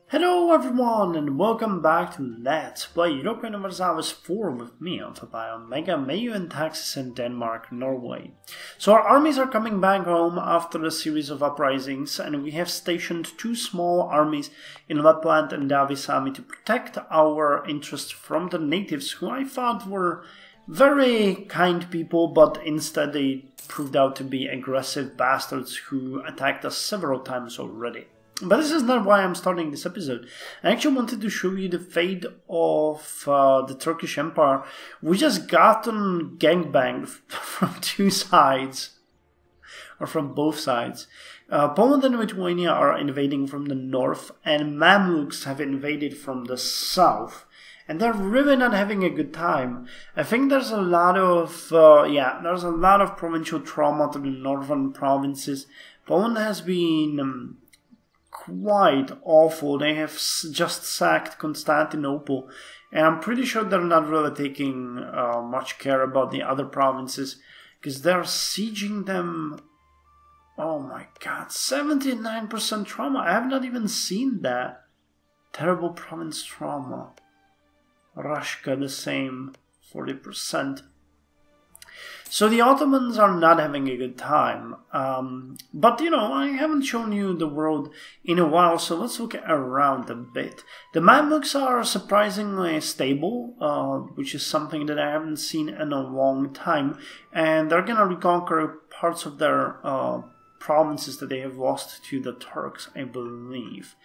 Hello everyone and welcome back to Let's Play Europa Universalis IV with me, Alfapiomega, Meiou and Taxes in Denmark, Norway. So our armies are coming back home after a series of uprisings, and we have stationed two small armies in Lapland and Davisami to protect our interests from the natives, who I thought were very kind people, but instead they proved out to be aggressive bastards who attacked us several times already. But this is not why I'm starting this episode. I actually wanted to show you the fate of the Turkish Empire. We just gotten gangbanged from two sides, or from both sides. Poland and Lithuania are invading from the north, and Mamluks have invaded from the south. And they're really not having a good time. I think there's a lot of, there's a lot of provincial trauma to the northern provinces. Poland has been quite awful. They have just sacked Constantinople, and I'm pretty sure they're not really taking much care about the other provinces, because they're sieging them. Oh my god, 79% trauma. I have not even seen that. Terrible province trauma. Rashka the same, 40%. So the Ottomans are not having a good time, but you know, I haven't shown you the world in a while, so let's look around a bit. The Mamluks are surprisingly stable, which is something that I haven't seen in a long time, and they're gonna reconquer parts of their provinces that they have lost to the Turks, I believe.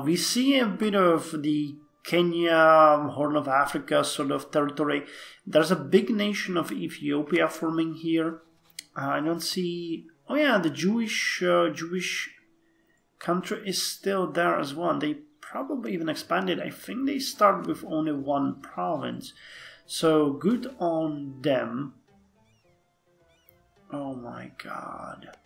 We see a bit of the Kenya, Horn of Africa sort of territory. There's a big nation of Ethiopia forming here. I don't see... Oh yeah, the Jewish country is still there as well. They probably even expanded. I think they started with only one province. So good on them. Oh my god.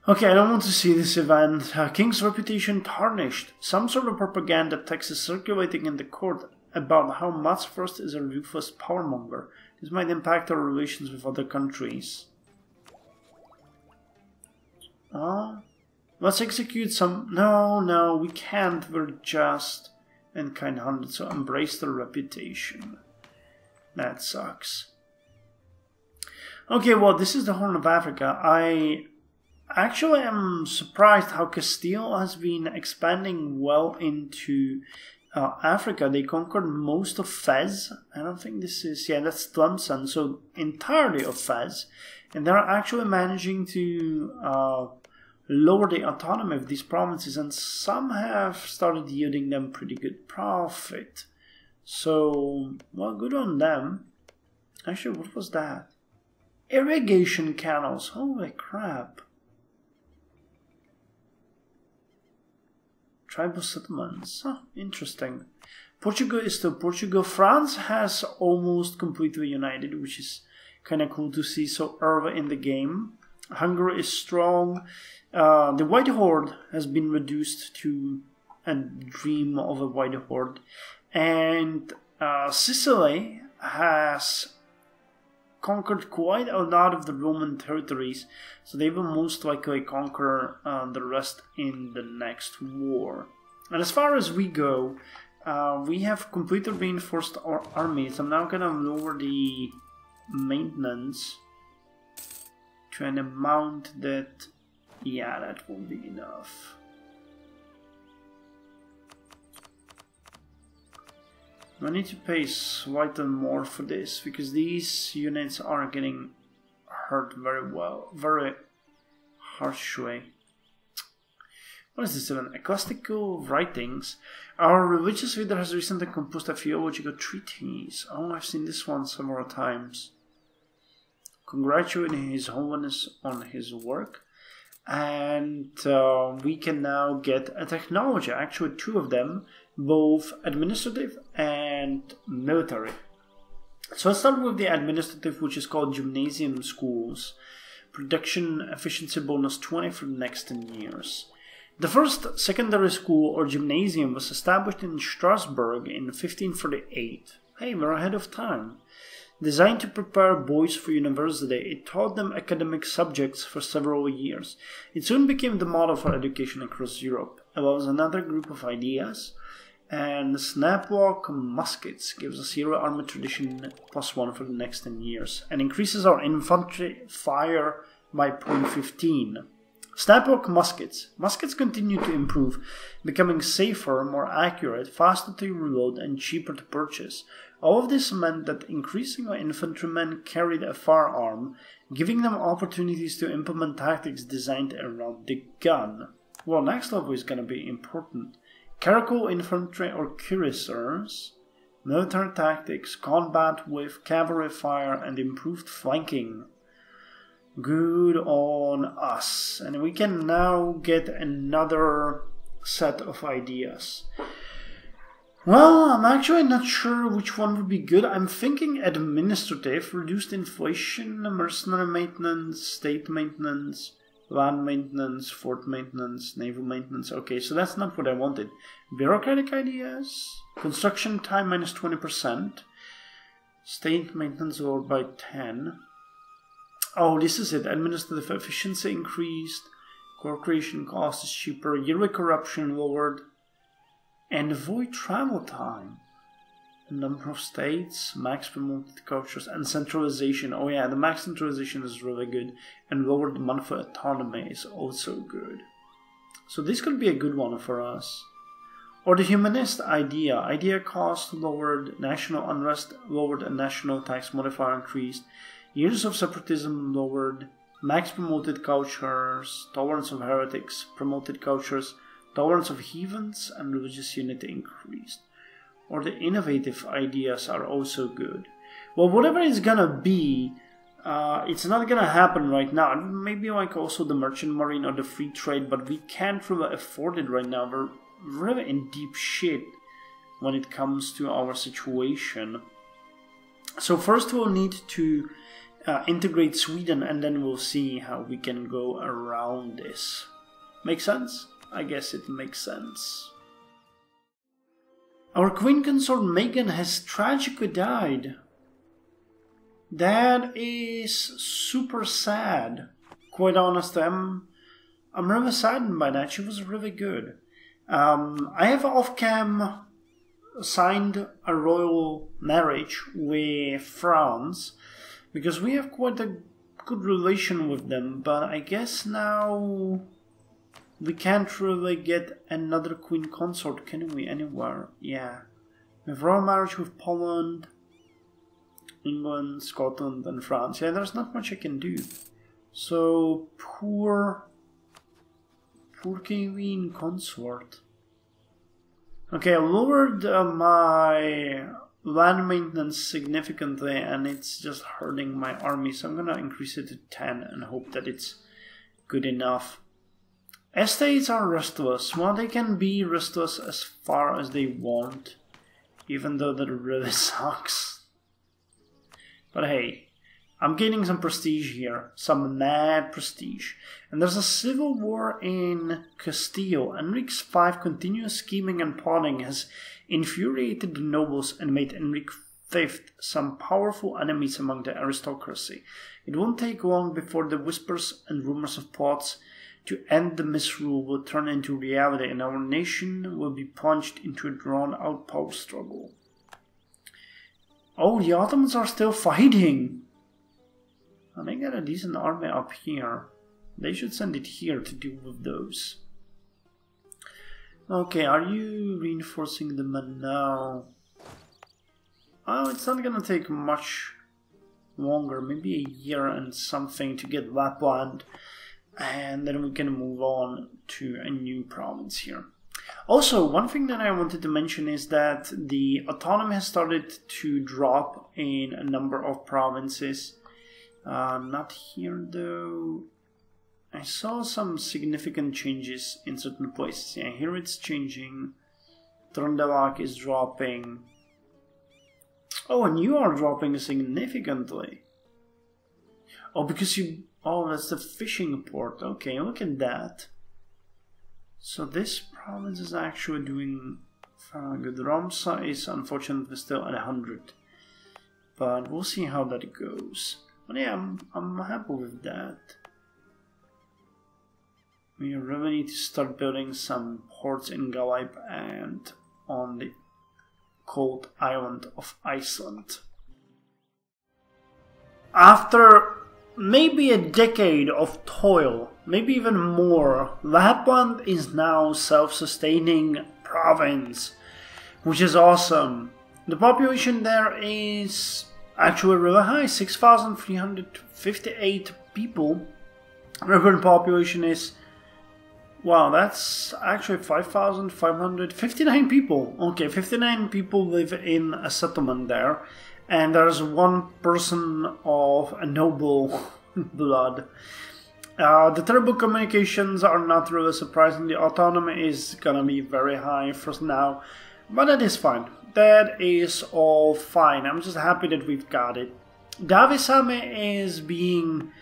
Okay, I don't want to see this event. King's reputation tarnished. Some sort of propaganda text is circulating in the court about how Mats I is a ruthless powermonger. This might impact our relations with other countries. Let's execute some... No, we can't. We're just and kind-hearted, so embrace the reputation. That sucks. Okay, well, this is the Horn of Africa. Actually, I'm surprised how Castile has been expanding well into Africa. They conquered most of Fez. I don't think this is... Yeah, that's Tlemcen, so entirely of Fez. And they're actually managing to lower the autonomy of these provinces, and some have started yielding them pretty good profit. So, well, good on them. Actually, what was that? Irrigation canals. Holy crap. Tribal settlements. Huh, interesting. Portugal is still Portugal. France has almost completely united, which is kind of cool to see so early in the game. Hungary is strong. The White Horde has been reduced to a dream of a White Horde. And Sicily has conquered quite a lot of the Roman territories, so they will most likely conquer the rest in the next war. And as far as we go, we have completely reinforced our armies. I'm now gonna lower the maintenance to an amount that, yeah, that will be enough. I need to pay slightly more for this, because these units are getting hurt very harshly. What is this even? Ecclesiastical writings. Our religious leader has recently composed a theological treatise. Oh, I've seen this one several times. Congratulating His Holiness on his work. And we can now get a technology, actually two of them, both administrative and military. So let's start with the administrative, which is called Gymnasium Schools. Production efficiency bonus 20 for the next 10 years. The first secondary school or gymnasium was established in Strasbourg in 1548. Hey, we're ahead of time. Designed to prepare boys for university, it taught them academic subjects for several years. It soon became the model for education across Europe. Allows another group of ideas. And the snaplock muskets gives us hero army tradition +1 for the next 10 years. And increases our infantry fire by 0.15. Snaplock muskets. Muskets continue to improve, becoming safer, more accurate, faster to reload, and cheaper to purchase. All of this meant that increasing our infantrymen carried a firearm, giving them opportunities to implement tactics designed around the gun. Well, next level is going to be important. Caracol infantry or cuirassiers, military tactics, combat with cavalry fire, and improved flanking. Good on us. And we can now get another set of ideas. Well, I'm actually not sure which one would be good. I'm thinking administrative, reduced inflation, mercenary maintenance, state maintenance, land maintenance, fort maintenance, naval maintenance. Okay, so that's not what I wanted. Bureaucratic ideas, construction time -20%, state maintenance lowered by 10. Oh, this is it. Administrative efficiency increased, co-creation cost is cheaper, yearly corruption lowered, and avoid travel time. Number of states, max promoted cultures, and centralization. Oh yeah, the max centralization is really good. And lowered monthly autonomy is also good. So this could be a good one for us. Or the humanist idea. Idea cost lowered, national unrest lowered, and national tax modifier increased. Years of separatism lowered, max promoted cultures, tolerance of heretics, promoted cultures, tolerance of heathens, and religious unity increased. Or the innovative ideas are also good. Well, whatever it's gonna be, it's not gonna happen right now. Maybe like also the merchant marine or the free trade, but we can't really afford it right now. We're really in deep shit when it comes to our situation. So first we'll need to integrate Sweden, and then we'll see how we can go around this. Make sense? I guess it makes sense. Our queen consort Megan has tragically died. That is super sad. Quite honest, I'm really saddened by that. She was really good. I have off-cam signed a royal marriage with France because we have quite a good relation with them, but I guess now we can't really get another queen consort, can we, anywhere? Yeah. We have royal marriage with Poland, England, Scotland, and France. Yeah, there's not much I can do. So, poor queen consort. Okay, I lowered my land maintenance significantly, and it's just hurting my army, so I'm gonna increase it to 10 and hope that it's good enough. Estates are restless. Well, they can be restless as far as they want, even though that really sucks. But hey, I'm gaining some prestige here, some mad prestige. And there's a civil war in Castile. Enrique's 5 continuous scheming and plotting has infuriated the nobles and made Enrique V some powerful enemies among the aristocracy. It won't take long before the whispers and rumors of plots to end the misrule will turn into reality, and our nation will be plunged into a drawn-out power struggle. Oh, the Ottomans are still fighting! And they got a decent army up here. They should send it here to deal with those. Okay, are you reinforcing the men now? Oh, it's not gonna take much longer, maybe a year and something to get Lapland. And then we can move on to a new province here. Also, one thing that I wanted to mention is that the autonomy has started to drop in a number of provinces. Not here though. I saw some significant changes in certain places. Yeah, here it's changing. Trøndelag is dropping. Oh, and you are dropping significantly. Oh, because you... Oh, that's the fishing port. Okay, look at that. So this province is actually doing fairly good. Ramsa is unfortunately still at 100. but we'll see how that goes. But yeah, I'm happy with that. We really need to start building some ports in Galip and on the cold island of Iceland. After maybe a decade of toil, maybe even more, Lapland is now self-sustaining province, which is awesome. The population there is actually really high, 6,358 people. Urban population is, wow, that's actually 5,559 people. Okay, 59 people live in a settlement there, and there's one person of a noble blood. The terrible communications are not really surprising. The autonomy is gonna be very high for now, but that is fine. That is all fine. I'm just happy that we've got it. Davisame is being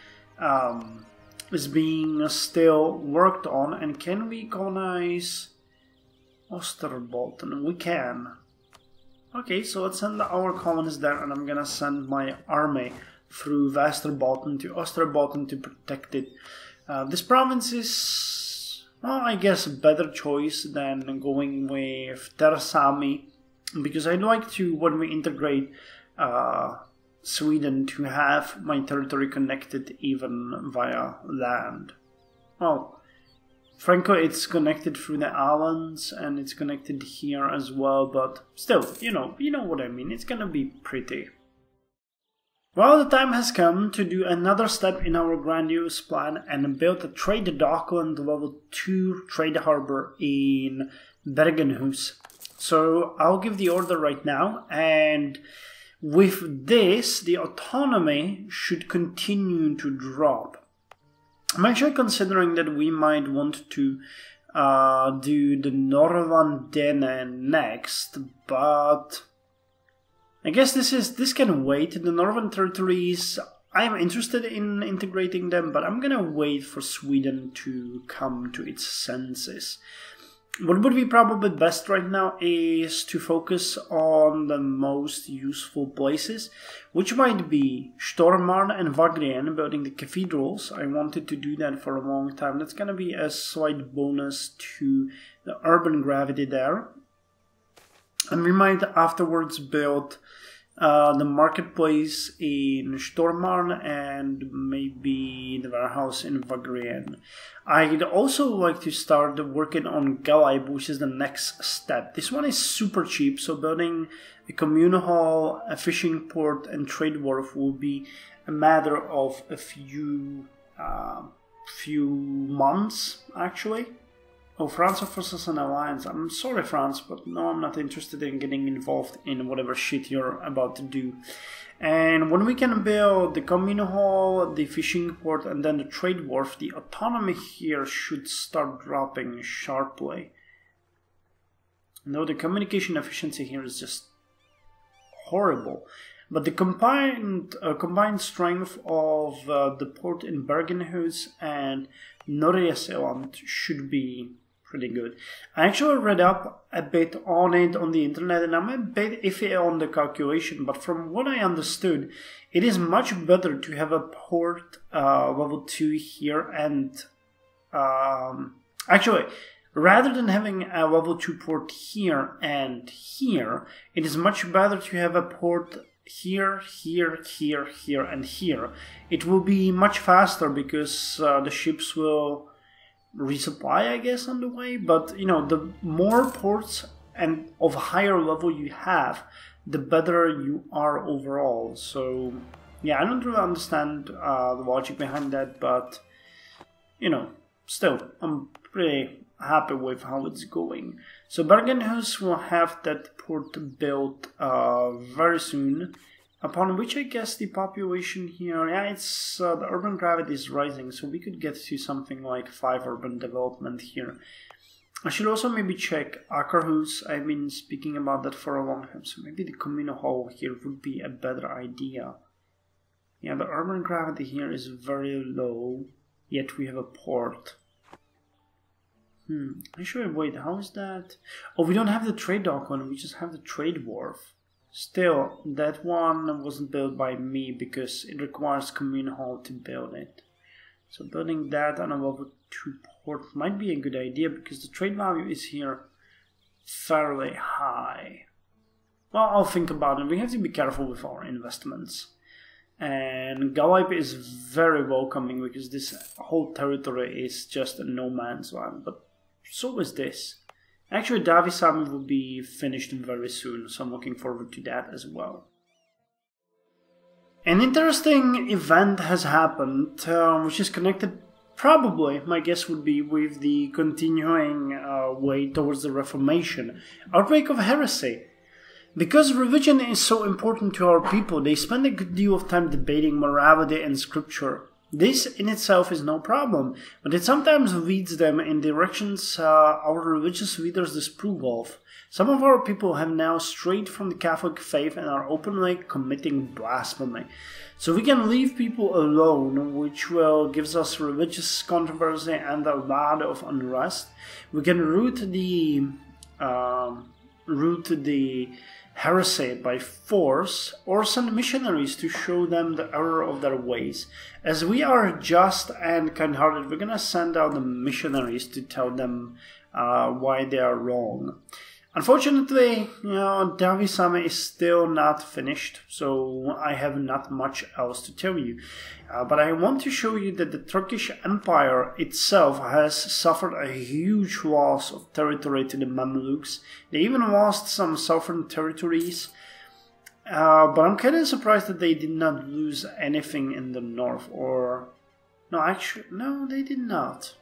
still worked on, and can we colonize Osterbotten? We can. Okay, so let's send our colonists there, and I'm gonna send my army through Västerbotten to Osterbotten to protect it. This province is, well, I guess a better choice than going with Tersami, because I'd like to, when we integrate Sweden, to have my territory connected even via land. Well, frankly, it's connected through the islands and it's connected here as well, but still, you know what I mean. It's gonna be pretty. Well, the time has come to do another step in our grandiose plan and build a trade dockland level 2 trade harbor in Bergenhus. So I'll give the order right now, and with this, the autonomy should continue to drop. I'm actually considering that we might want to do the Norrlandene next, but I guess this can wait. The northern territories, I'm interested in integrating them, but I'm gonna wait for Sweden to come to its senses. What would be probably best right now is to focus on the most useful places, which might be Stormarn and Wagrien, building the cathedrals. I wanted to do that for a long time. That's going to be a slight bonus to the urban gravity there. And we might afterwards build the marketplace in Stormarn and maybe the warehouse in Wagrien. I'd also like to start working on Galip, which is the next step. This one is super cheap, so building a communal hall, a fishing port, and trade wharf will be a matter of a few months, actually. Oh, France offers us an alliance. I'm sorry, France, but no, I'm not interested in getting involved in whatever shit you're about to do. And when we can build the communal hall, the fishing port, and then the trade wharf, the autonomy here should start dropping sharply. No, the communication efficiency here is just horrible. But the combined strength of the port in Bergenhus and Norgesland should be pretty good. I actually read up a bit on it on the internet, and I'm a bit iffy on the calculation, but from what I understood, it is much better to have a port level 2 here, and actually, rather than having a level 2 port here and here, it is much better to have a port here, here, here, here, and here. It will be much faster because the ships will resupply, I guess, on the way. But you know, the more ports and of higher level you have, the better you are overall. So yeah, I don't really understand the logic behind that, but you know, still, I'm pretty happy with how it's going. So Bergenhus will have that port built very soon, upon which I guess the population here, yeah, it's the urban gravity is rising, so we could get to something like 5 urban development here. I should also maybe check Akerhus. I've been speaking about that for a long time, so maybe the communal hall here would be a better idea. Yeah, the urban gravity here is very low, yet we have a port. Actually, wait, how is that? Oh, we don't have the trade dock one, we just have the trade wharf. Still, that one wasn't built by me because it requires commune hall to build it. So building that on a level 2 port might be a good idea because the trade value is here fairly high. Well, I'll think about it. We have to be careful with our investments. And Galip is very welcoming because this whole territory is just a no man's land. But so is this. Actually, Davisami will be finished very soon, so I'm looking forward to that as well. An interesting event has happened, which is connected, probably, my guess would be, with the continuing way towards the Reformation. Outbreak of heresy. Because religion is so important to our people, they spend a good deal of time debating morality and scripture. This in itself is no problem, but it sometimes leads them in directions our religious leaders disapprove of. Some of our people have now strayed from the Catholic faith and are openly committing blasphemy. So we can leave people alone, which will gives us religious controversy and a lot of unrest. We can root the heresy by force, or send missionaries to show them the error of their ways. As we are just and kind-hearted, we're gonna send out the missionaries to tell them why they are wrong. Unfortunately, Davisame is still not finished, so I have not much else to tell you. But I want to show you that the Turkish Empire itself has suffered a huge loss of territory to the Mamluks. They even lost some southern territories. But I'm kind of surprised that they did not lose anything in the north. Or... no, actually, no, they did not.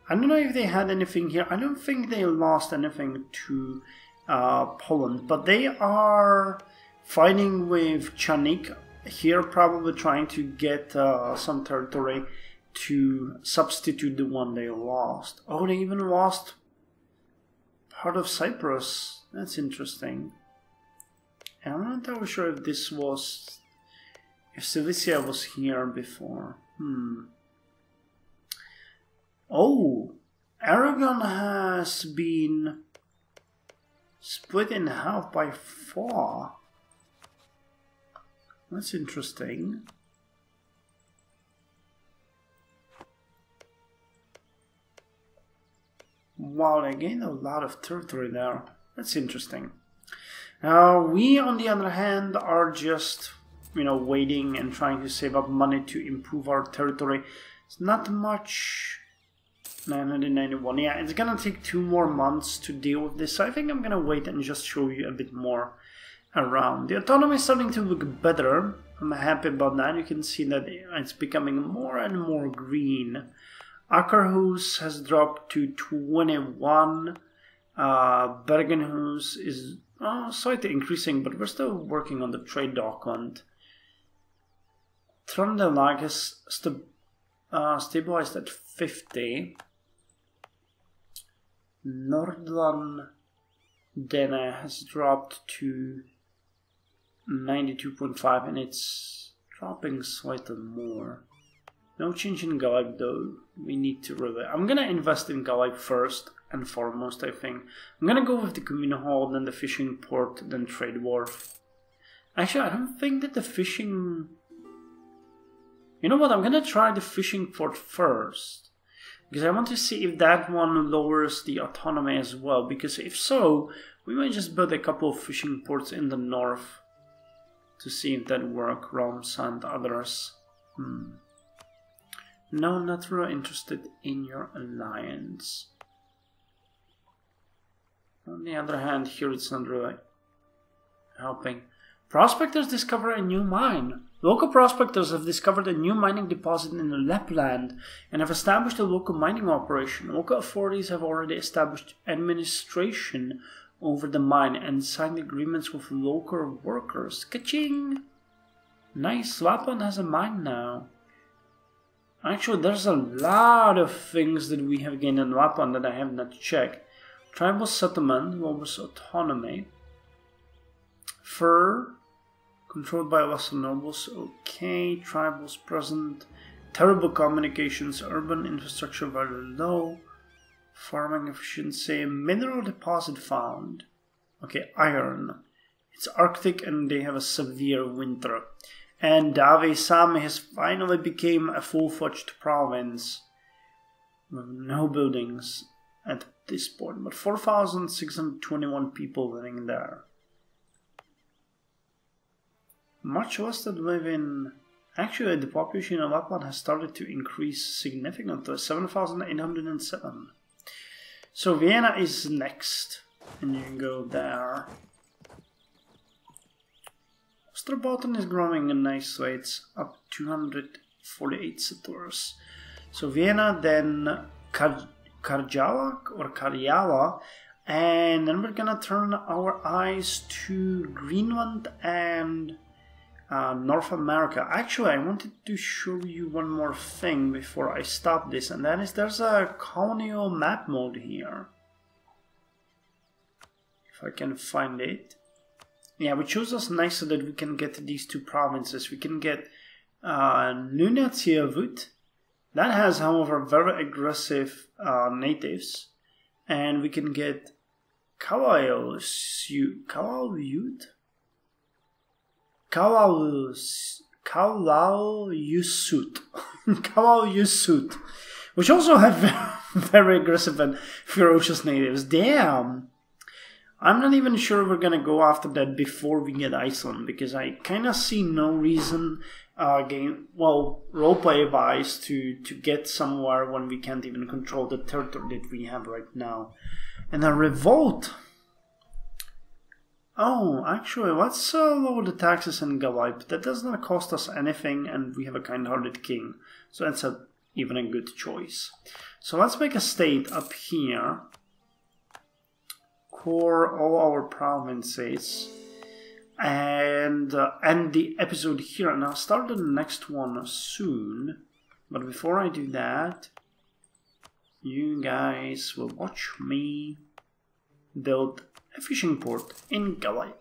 I don't know if they had anything here. I don't think they lost anything to Poland, but they are fighting with Chanik here, probably trying to get some territory to substitute the one they lost. Oh, they even lost part of Cyprus. That's interesting. And I'm not entirely sure if this was... if Cilicia was here before. Oh, Aragon has been split in half by 4. That's interesting. Wow, they gained a lot of territory there. That's interesting. We, on the other hand, are just, waiting and trying to save up money to improve our territory. It's not much. 991. Yeah, it's gonna take 2 more months to deal with this, so I think I'm gonna wait and just show you a bit more around. The autonomy is starting to look better. I'm happy about that. You can see that it's becoming more and more green. Ackerhus has dropped to 21. Bergenhus is slightly increasing, but we're still working on the trade dockland. Trondelag has stabilized at 50. Nordland Dene has dropped to 92.5 and it's dropping slightly more. No change in Galip though. We need to really... I'm gonna invest in Galip first and foremost, I think. I'm gonna go with the commune hall, then the fishing port, then trade wharf. Actually, I don't think that the fishing... You know what, I'm gonna try the fishing port first. Because I want to see if that one lowers the autonomy as well. Because if so, we might just build a couple of fishing ports in the north to see if that work. Roms and others. No, I'm not really interested in your alliance. On the other hand, here it's not really helping. Prospectors discover a new mine. Local prospectors have discovered a new mining deposit in Lapland and have established a local mining operation. Local authorities have already established administration over the mine and signed agreements with local workers. Ka-ching! Nice, Lapland has a mine now. Actually, there's a lot of things that we have gained in Lapland that I have not checked. Tribal settlement, lowers autonomy. Fur. Controlled by lesser nobles, okay. Tribals present. Terrible communications, urban infrastructure very low. Farming efficiency, mineral deposit found. Okay, iron. It's Arctic and they have a severe winter. And Dave Sami has finally become a full-fledged province with no buildings at this point, but 4,621 people living there. Much less that live in... Actually, the population of Lapland has started to increase significantly, 7,807. So Vienna is next, and you can go there. Osterbotten is growing in nice way, it's up 248 settlers. So Vienna, then Karjala or Karjala, and then we're gonna turn our eyes to Greenland and North America. Actually, I wanted to show you one more thing before I stop this, and that is there's a colonial map mode here. If I can find it. Yeah, which shows us nicely that we can get these two provinces. We can get Nunatiavut. That has, however, very aggressive natives. And we can get Kawalyut. Kawalyusut. Which also have very aggressive and ferocious natives. Damn! I'm not even sure we're gonna go after that before we get Iceland, because I kinda see no reason roleplay-wise to get somewhere when we can't even control the territory that we have right now. And a revolt! Oh, actually, let's lower the taxes in Galip. That does not cost us anything, and we have a kind-hearted king. So that's even a good choice. So let's make a state up here. Core all our provinces. And end the episode here. And I'll start the next one soon. But before I do that, you guys will watch me build a fishing port in Galip.